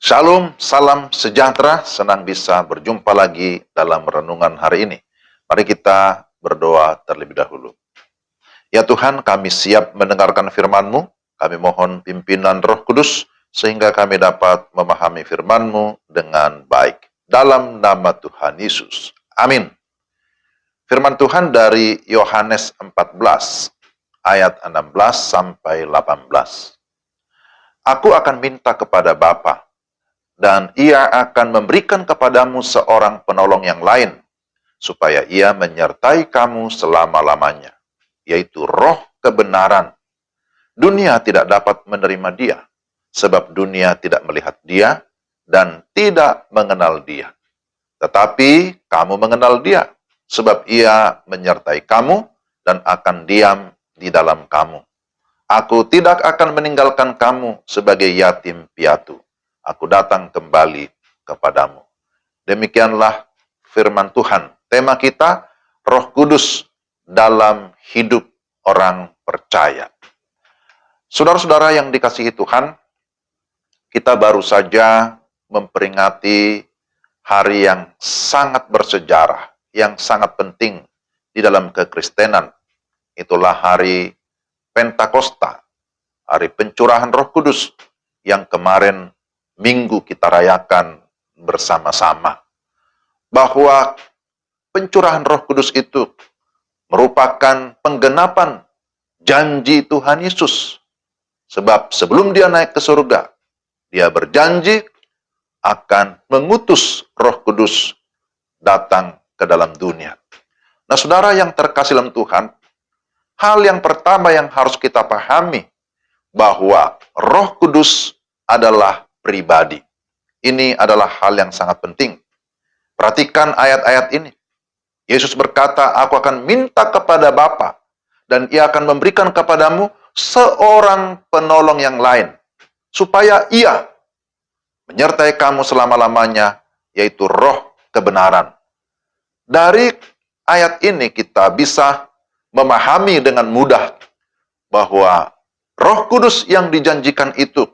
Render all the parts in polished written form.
Shalom, salam sejahtera, senang bisa berjumpa lagi dalam renungan hari ini. Mari kita berdoa terlebih dahulu. Ya Tuhan, kami siap mendengarkan firman-Mu, kami mohon pimpinan Roh Kudus, sehingga kami dapat memahami firman-Mu dengan baik. Dalam nama Tuhan Yesus. Amin. Firman Tuhan dari Yohanes 14, ayat 16 sampai 18. Aku akan minta kepada Bapa, dan ia akan memberikan kepadamu seorang penolong yang lain, supaya ia menyertai kamu selama-lamanya, yaitu Roh kebenaran. Dunia tidak dapat menerima dia, sebab dunia tidak melihat dia dan tidak mengenal dia. Tetapi kamu mengenal dia, sebab ia menyertai kamu dan akan diam di dalam kamu. Aku tidak akan meninggalkan kamu sebagai yatim piatu. Aku datang kembali kepadamu. Demikianlah firman Tuhan. Tema kita, Roh Kudus dalam hidup orang percaya. Saudara-saudara yang dikasihi Tuhan, kita baru saja memperingati hari yang sangat bersejarah, yang sangat penting di dalam kekristenan. Itulah hari Pentakosta, hari pencurahan Roh Kudus yang kemarin Minggu kita rayakan bersama-sama. Bahwa pencurahan Roh Kudus itu merupakan penggenapan janji Tuhan Yesus. Sebab sebelum dia naik ke surga, dia berjanji akan mengutus Roh Kudus datang ke dalam dunia. Nah, saudara yang terkasih dalam Tuhan, hal yang pertama yang harus kita pahami, bahwa Roh Kudus adalah pribadi. Ini adalah hal yang sangat penting. Perhatikan ayat-ayat ini. Yesus berkata, aku akan minta kepada Bapa, dan ia akan memberikan kepadamu seorang penolong yang lain, supaya ia menyertai kamu selama-lamanya, yaitu Roh kebenaran. Dari ayat ini kita bisa memahami dengan mudah bahwa Roh Kudus yang dijanjikan itu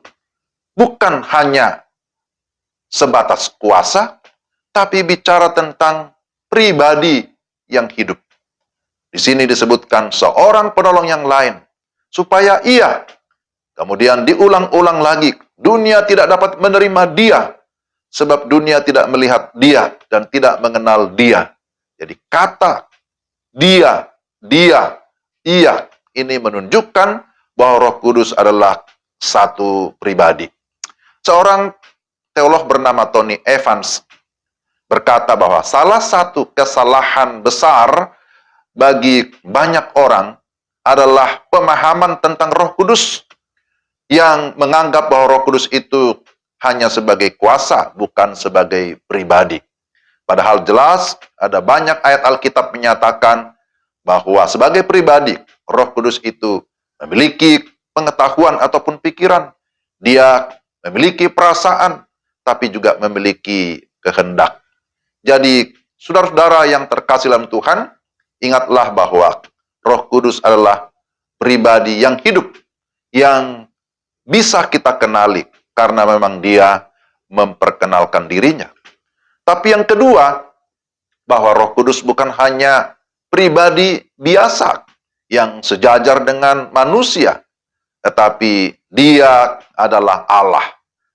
bukan hanya sebatas kuasa, tapi bicara tentang pribadi yang hidup. Di sini disebutkan seorang penolong yang lain, supaya ia, kemudian diulang-ulang lagi, dunia tidak dapat menerima dia, sebab dunia tidak melihat dia dan tidak mengenal dia. Jadi kata dia, ia, ini menunjukkan bahwa Roh Kudus adalah satu pribadi. Seorang teolog bernama Tony Evans berkata bahwa salah satu kesalahan besar bagi banyak orang adalah pemahaman tentang Roh Kudus yang menganggap bahwa Roh Kudus itu hanya sebagai kuasa, bukan sebagai pribadi. Padahal jelas ada banyak ayat Alkitab menyatakan bahwa sebagai pribadi, Roh Kudus itu memiliki pengetahuan ataupun pikiran. Dia memiliki perasaan, tapi juga memiliki kehendak. Jadi, saudara-saudara yang terkasih dalam Tuhan, ingatlah bahwa Roh Kudus adalah pribadi yang hidup, yang bisa kita kenali, karena memang dia memperkenalkan dirinya. Tapi yang kedua, bahwa Roh Kudus bukan hanya pribadi biasa, yang sejajar dengan manusia, tetapi dia adalah Allah.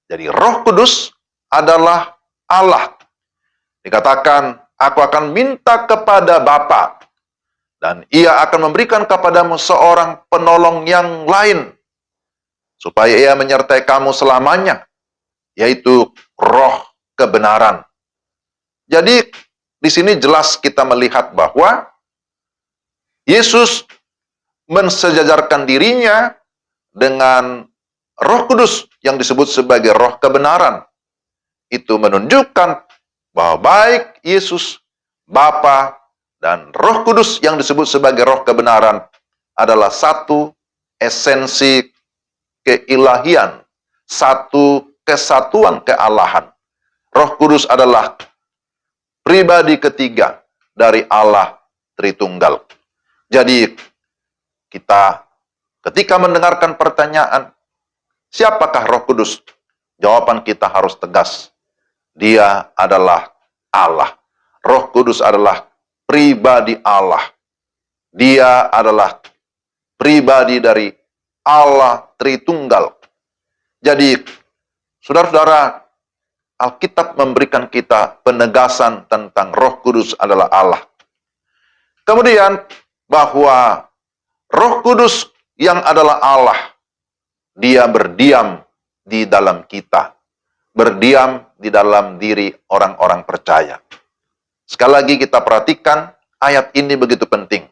Jadi Roh Kudus adalah Allah. Dikatakan, aku akan minta kepada Bapa, dan ia akan memberikan kepadamu seorang penolong yang lain, supaya ia menyertai kamu selamanya, yaitu Roh kebenaran. Jadi, di sini jelas kita melihat bahwa Yesus mensejajarkan dirinya dengan Roh Kudus yang disebut sebagai Roh kebenaran. Itu menunjukkan bahwa baik Yesus, Bapa, dan Roh Kudus yang disebut sebagai Roh kebenaran adalah satu esensi keilahian, satu kesatuan kealahan. Roh Kudus adalah pribadi ketiga dari Allah Tritunggal. Jadi, kita ketika mendengarkan pertanyaan, siapakah Roh Kudus? Jawaban kita harus tegas. Dia adalah Allah. Roh Kudus adalah pribadi Allah. Dia adalah pribadi dari Allah Tritunggal. Jadi, saudara-saudara, Alkitab memberikan kita penegasan tentang Roh Kudus adalah Allah. Kemudian, bahwa Roh Kudus yang adalah Allah, dia berdiam di dalam kita. Berdiam di dalam diri orang-orang percaya. Sekali lagi kita perhatikan, ayat ini begitu penting.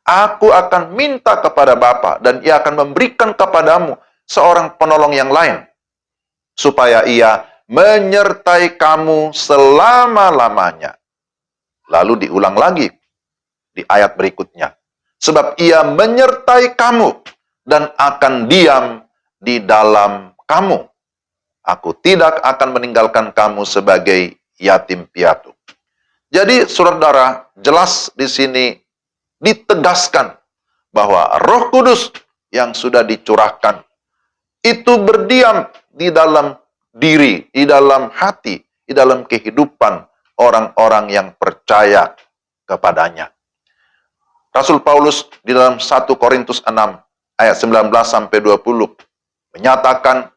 Aku akan minta kepada Bapa dan ia akan memberikan kepadamu seorang penolong yang lain, supaya ia menyertai kamu selama-lamanya. Lalu diulang lagi di ayat berikutnya. Sebab ia menyertai kamu dan akan diam di dalam kamu. Aku tidak akan meninggalkan kamu sebagai yatim piatu. Jadi, saudara, jelas di sini ditegaskan bahwa Roh Kudus yang sudah dicurahkan itu berdiam di dalam diri, di dalam hati, di dalam kehidupan orang-orang yang percaya kepadanya. Rasul Paulus di dalam 1 Korintus 6 ayat 19 sampai 20 menyatakan,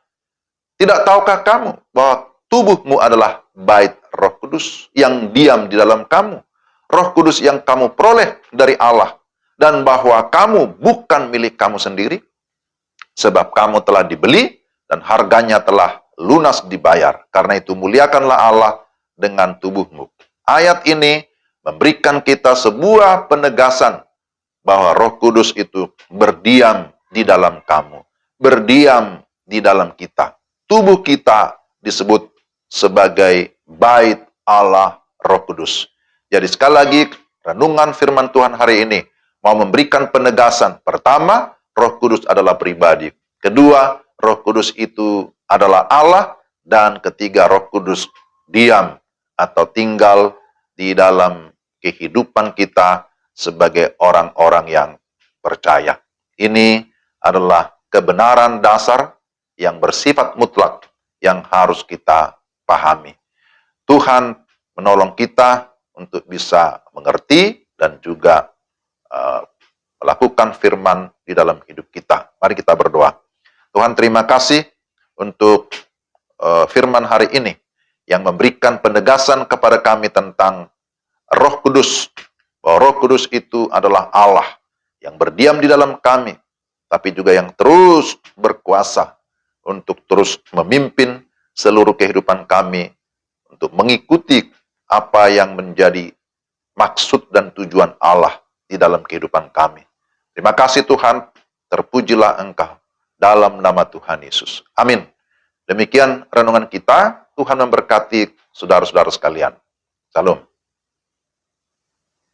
tidak tahukah kamu bahwa tubuhmu adalah bait Roh Kudus yang diam di dalam kamu, Roh Kudus yang kamu peroleh dari Allah, dan bahwa kamu bukan milik kamu sendiri, sebab kamu telah dibeli dan harganya telah lunas dibayar. Karena itu muliakanlah Allah dengan tubuhmu. Ayat ini memberikan kita sebuah penegasan bahwa Roh Kudus itu berdiam di dalam kamu, berdiam di dalam kita. Tubuh kita disebut sebagai bait Allah Roh Kudus. Jadi sekali lagi, renungan firman Tuhan hari ini mau memberikan penegasan. Pertama, Roh Kudus adalah pribadi. Kedua, Roh Kudus itu adalah Allah. Dan ketiga, Roh Kudus diam atau tinggal di dalam kehidupan kita sebagai orang-orang yang percaya. Ini adalah kebenaran dasar yang bersifat mutlak yang harus kita pahami. Tuhan menolong kita untuk bisa mengerti dan juga melakukan firman di dalam hidup kita. Mari kita berdoa. Tuhan, terima kasih untuk firman hari ini yang memberikan penegasan kepada kami tentang Roh Kudus. Bahwa Roh Kudus itu adalah Allah yang berdiam di dalam kami, tapi juga yang terus berkuasa untuk terus memimpin seluruh kehidupan kami untuk mengikuti apa yang menjadi maksud dan tujuan Allah di dalam kehidupan kami. Terima kasih Tuhan, terpujilah Engkau dalam nama Tuhan Yesus. Amin. Demikian renungan kita. Tuhan memberkati saudara-saudara sekalian. Salam.